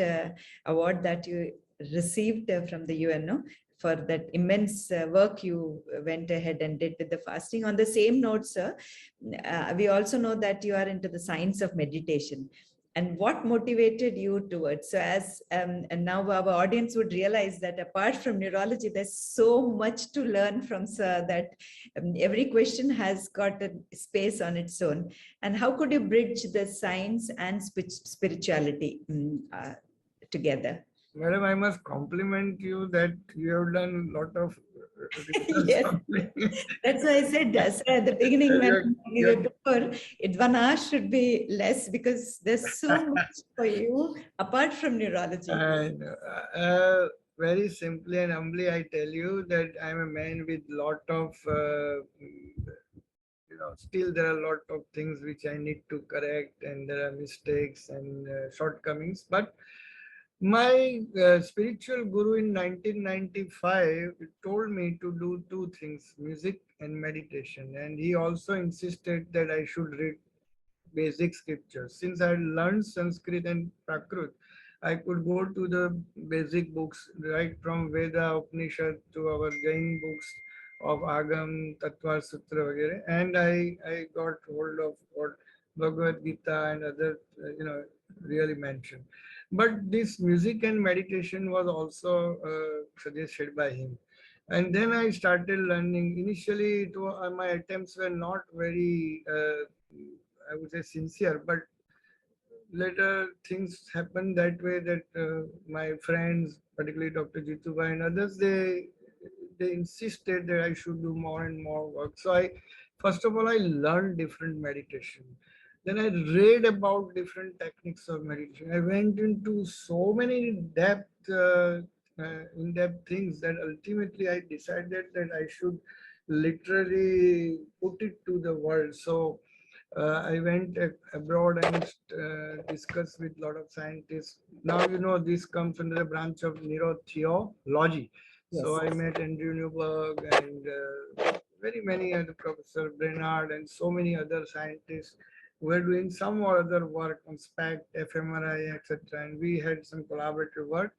award that you received from the UNO for that immense work you went ahead and did with the fasting. On the same note, sir, we also know that you are into the science of meditation. And what motivated you towards? So, as and now our audience would realize that apart from neurology, there's so much to learn from sir that every question has got a space on its own. And how could you bridge the science and spirituality together? Madam, I must compliment you that you have done a lot of research Yes, on me. that's why I said at the beginning when You're- before it 1 hour should be less because there's so much for you apart from neurology. And very simply and humbly, I tell you that I'm a man with lot of, still there are a lot of things which I need to correct, and there are mistakes and shortcomings. But my spiritual guru in 1995 told me to do two things: music and meditation. And he also insisted that I should read basic scriptures. Since I learned Sanskrit and Prakrit, I could go to the basic books, right from Veda, Upanishad to our Jain books of Agam, Tattva, Sutra, vagere. And I got hold of what Bhagavad Gita and other, really mentioned. But this music and meditation was also suggested by him. And then I started learning. Initially, my attempts were not very I would say sincere, but later things happened that way that my friends, particularly Dr. Jitubai and others, they insisted that I should do more and more work. So first of all, I learned different meditation. Then I read about different techniques of meditation. I went into so many in-depth things that ultimately I decided that I should literally put it to the world. So I went abroad and discussed with a lot of scientists. Now, this comes under the branch of neurotheology. So Yes. I met Andrew Newberg and very many other Professor Bernard and so many other scientists who were doing some or other work on SPECT, fMRI, etc. And we had some collaborative work.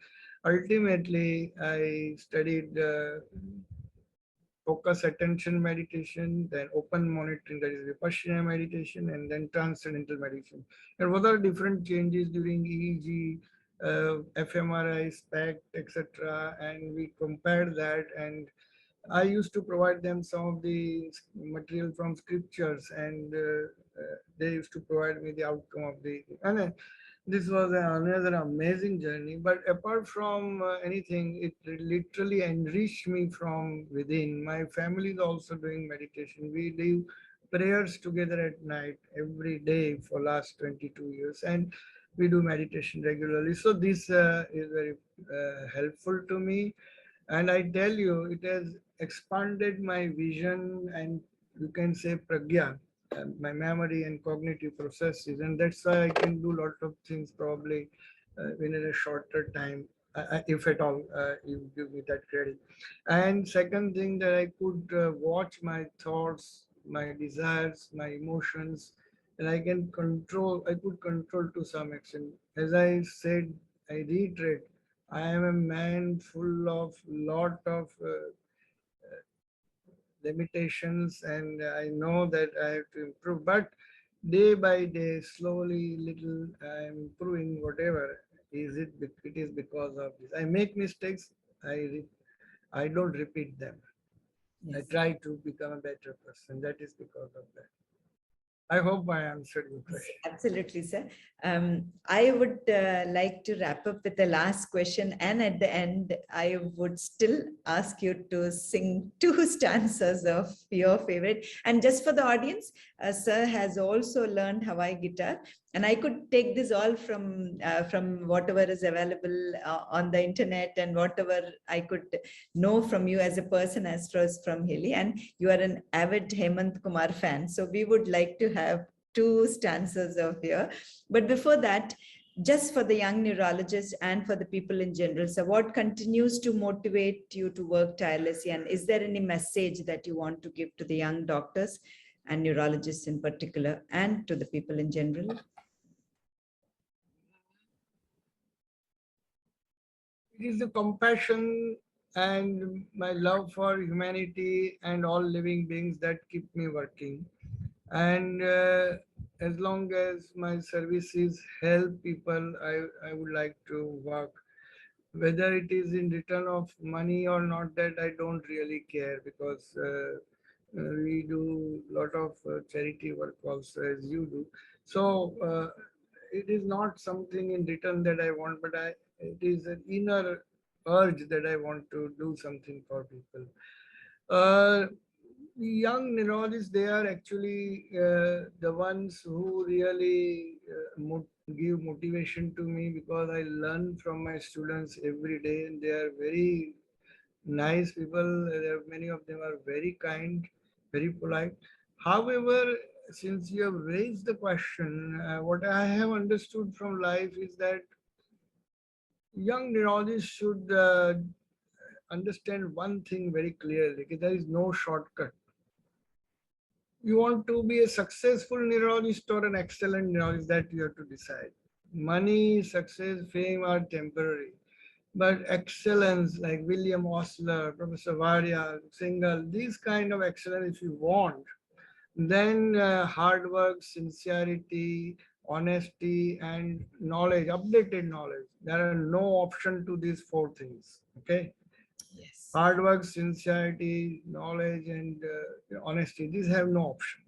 Ultimately, I studied focus attention meditation, then open monitoring, that is Vipassana meditation, and then transcendental meditation. And what are different changes during EEG, fMRI, SPECT, etc. And we compared that, and I used to provide them some of the material from scriptures, and they used to provide me the outcome of the. And this was another amazing journey. But apart from anything, it literally enriched me from within. My family is also doing meditation. We do prayers together at night every day for last 22 years, and we do meditation regularly. So this is very helpful to me, and I tell you, it has expanded my vision and, you can say, pragya, my memory and cognitive processes. And that's why I can do a lot of things probably within a shorter time, if at all, you give me that credit. And second thing, that I could watch my thoughts, my desires, my emotions, and I could control to some extent. As I said, I reiterate, I am a man full of lot of limitations, and I know that I have to improve. But day by day, slowly, little, I am improving. Whatever is it, it is because of this. I make mistakes. I don't repeat them. I Yes. try to become a better person. That is because of that. I hope I answered your Yes, question. absolutely, sir. I would like to wrap up with the last question. And at the end, I would still ask you to sing two stanzas of your favorite. And just for the audience, sir has also learned Hawaii guitar. And I could take this all from whatever is available on the internet and whatever I could know from you as a person as well as from Hilly. And you are an avid Hemant Kumar fan. So we would like to have two stanzas of here. But before that, just for the young neurologists and for the people in general, so what continues to motivate you to work tirelessly? And is there any message that you want to give to the young doctors and neurologists in particular, and to the people in general? It is the compassion and my love for humanity and all living beings that keep me working. And as long as my services help people, I would like to work. Whether it is in return of money or not, that I don't really care, because we do a lot of charity work also, as you do. So it is not something in return that I want, but it is an inner urge that I want to do something for people. Uh, Young neurologists, they are actually the ones who really give motivation to me, because I learn from my students every day, and they are very nice people. Many of them are very kind, very polite. However, since you have raised the question, what I have understood from life is that young neurologists should understand one thing very clearly: there is no shortcut. You want to be a successful neurologist or an excellent neurologist, that you have to decide. Money, success, fame are temporary. But excellence, like William Osler, Professor Varia, Singhal, these kind of excellence, if you want, then hard work, sincerity, honesty, and knowledge, updated knowledge. There are no option to these four things. Okay. Yes. Hard work, sincerity, knowledge, and honesty, these have no option.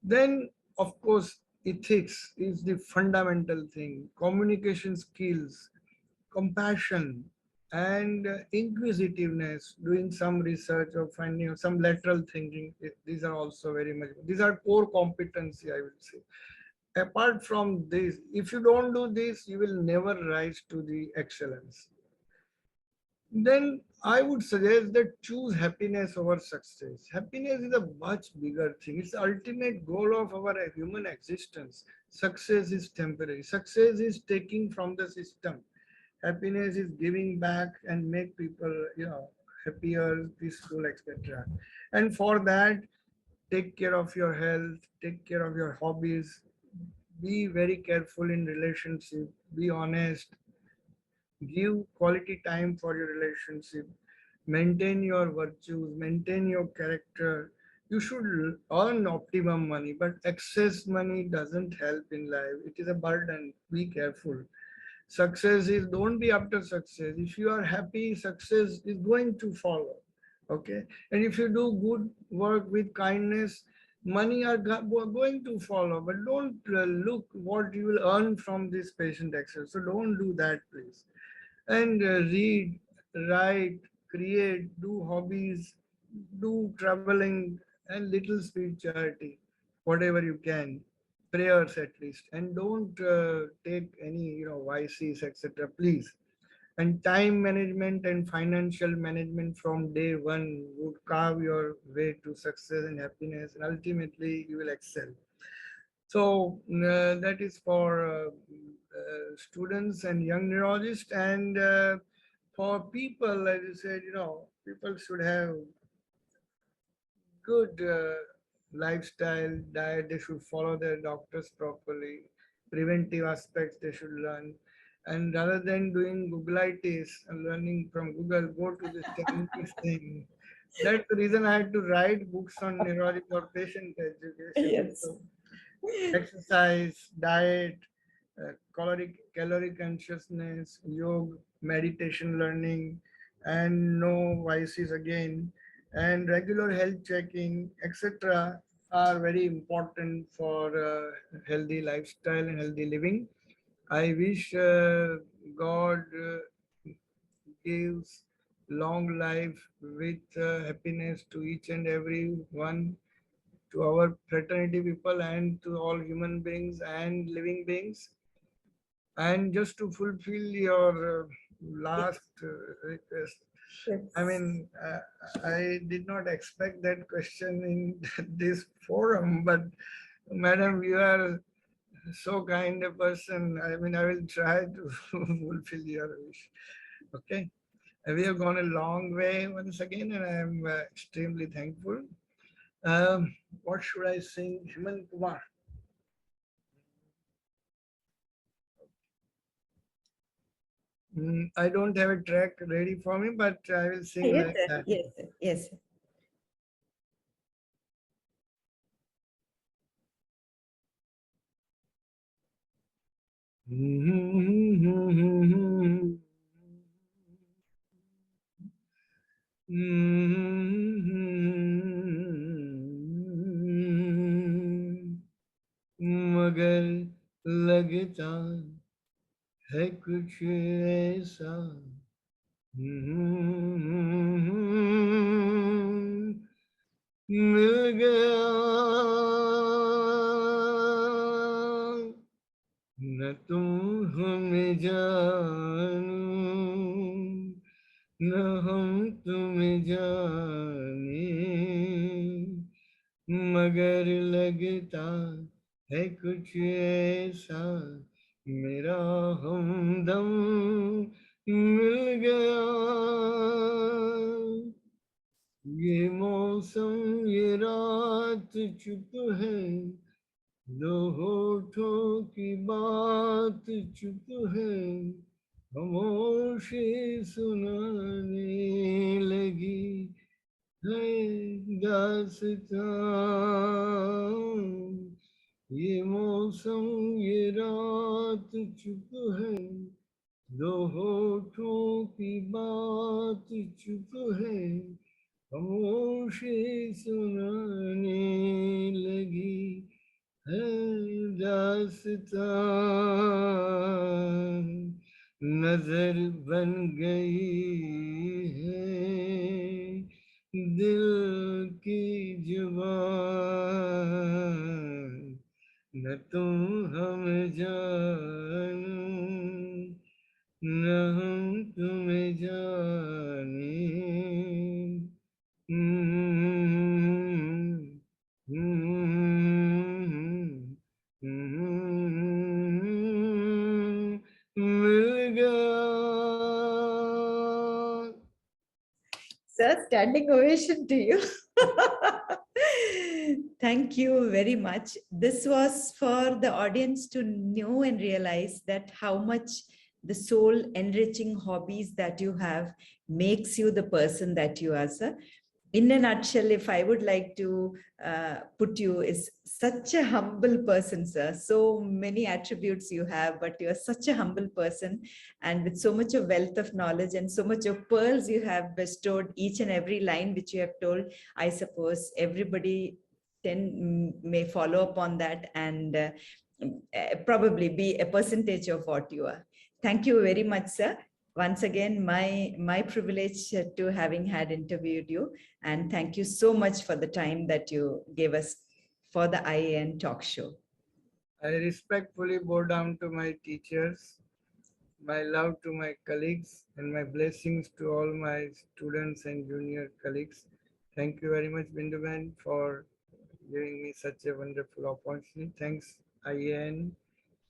Then, of course, ethics is the fundamental thing. Communication skills, compassion, and inquisitiveness, doing some research or finding some lateral thinking. These are also very much, these are core competency, I would say. Apart from this, if you don't do this, you will never rise to the excellence. then I would suggest that choose happiness over success. Happiness is a much bigger thing. It's the ultimate goal of our human existence. Success is temporary. Success is taking from the system. Happiness is giving back and make people, happier, peaceful, etc. And for that, take care of your health, take care of your hobbies, be very careful in relationship, be honest, give quality time for your relationship, maintain your virtues, maintain your character. You should earn optimum money, but excess money doesn't help in life. It is a burden. Be careful. Success is, don't be after success. If you are happy, success is going to follow. Okay. And if you do good work with kindness, money are going to follow. But don't look what you will earn from this patient access. So don't do that, please. And read, write, create, do hobbies, do traveling, and little spirituality, whatever you can, prayers at least, and don't take any vices, etc. Please. And time management and financial management from day one would carve your way to success and happiness, and ultimately you will excel. So that is for students and young neurologists, and for people, as you said, people should have good lifestyle, diet. They should follow their doctors properly. Preventive aspects they should learn, and rather than doing Googleitis and learning from Google, go to this technical thing. That's the reason I had to write books on neurology for patient education. Yes. So exercise, diet, calorie consciousness, yoga, meditation learning, and no vices again, and regular health checking, etc., are very important for healthy lifestyle and healthy living. I wish God gives long life with happiness to each and every one, to our fraternity people and to all human beings and living beings. And just to fulfill your last request, I Yes. mean, I did not expect that question in this forum, but madam, you are so kind a person. I mean, I will try to fulfill your wish. Okay. We have gone a long way once again, and I am extremely thankful. What should I sing? Himan Kumar. I don't have a track ready for me, but I will sing Yes, like sir. that. Yes, sir. Yes, sir. मगर लगता है कुछ ऐसा मिल गया न तुम हमें जानू न हम तुम्हें जाने मगर लगता है कुछ ऐसा मेरा हमदम मिल गया ये मौसम ये रात चुप है दो होठों की बात चुप है खामोशी सुनाने लगी है दास्तां ये मौसम ये रात चुप है दो होठों की बात चुप है खामोशी सुनाने लगी है दास्तां नजर बन गई है दिल की जुबान न तुम हम जानू न हम तुम्हें जाने standing ovation to you. Thank you very much. This was for the audience to know and realize that how much the soul enriching hobbies that you have makes you the person that you are, sir. In a nutshell, if I would like to put you, is such a humble person, sir. So many attributes you have, but you're such a humble person, and with so much of wealth of knowledge and so much of pearls you have bestowed, each and every line which you have told, I suppose everybody may follow up on that and probably be a percentage of what you are. Thank you very much, sir. Once again, my privilege to having had interviewed you, and thank you so much for the time that you gave us for the IAN talk show. I respectfully bow down to my teachers, my love to my colleagues, and my blessings to all my students and junior colleagues. Thank you very much, Binduban, for giving me such a wonderful opportunity. Thanks, IAN,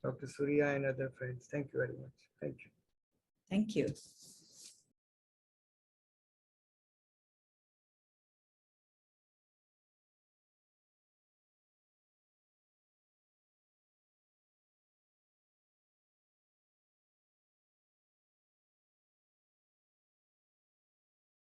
Dr. Surya, and other friends. Thank you very much. Thank you. Thank you.